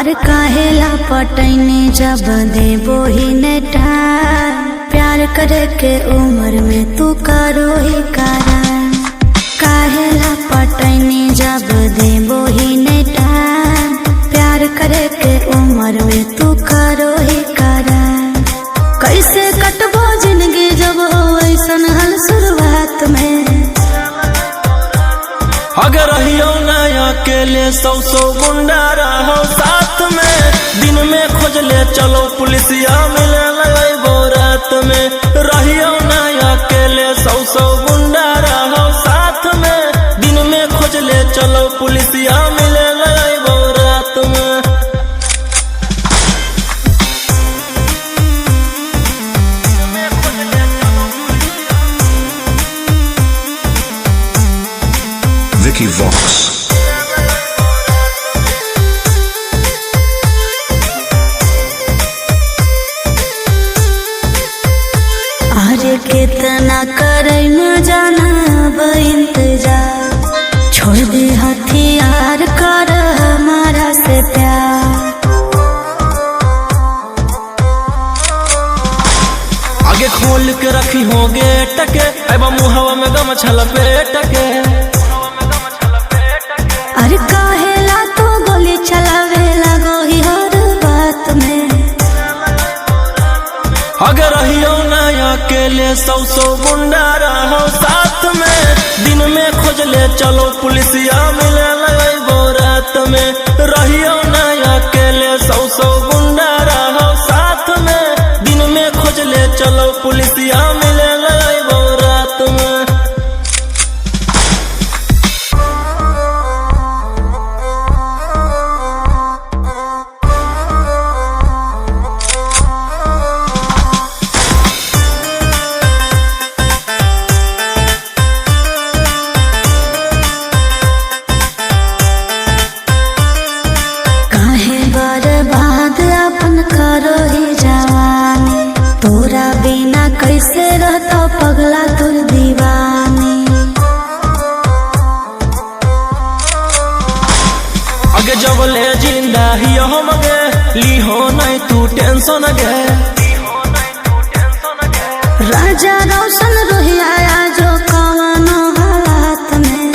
अरे काहेला पटैनी जब देबो ही नेटा प्यार करे के उम्र में तू करो ही कारण। काहेला पटैनी जब देबो ही नेटा प्यार करे के उम्र में तू करो ही कारण। कैसे कटबो जिंदगी जब हो ऐसन हल शुरुआत में। अगर रहियो ना अकेले सौ गुंडा रहो साथ में। दिन में खोज ले चलो पुलिसिया मिले लगो रात में। रहियो ना अकेले सौ गुंडा रहो साथ में। दिन में खोज ले चलो पुलिसिया मिले लगो रात में। Vicky Vox. अरे कितना करे न जाना इंतजार। छोड़ दे हथियार कर हमारा से प्यार। आगे खोल के रखी हो गेट के अब मुहवा में गमछा लपेट के। अरे काहेला तो गोली चलावे लगो ही हर बात में। अगर रहियो ना अकेले सौ गुंडा रहो साथ में। दिन में खोज ले चलो पुलिसिया मिले लगो रात में। रहियो ना अकेले सौ गुंडा रहो साथ में। दिन में खोज ले चलो पुलिसिया मिले लगो रात में। करो ही जवानी तोरा बिना कैसे रहता पगला तुर दीवानी। अगे जब ले जिंदा ही हम गे ली हो नहीं तू टेंशन गे। राजा रोशन रोहिया जो कवनो हालात में।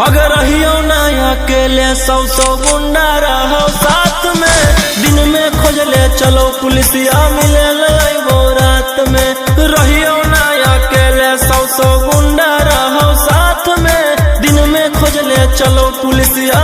अगर रहियो ना अकेले सौ गुंडा रहो साथ में। दिन में खोज ले चलो पुलिसिया मिले लगो रात में। रहियो ना अकेले सौ गुंडा रहो साथ में। दिन में खोज ले चलो पुलिसिया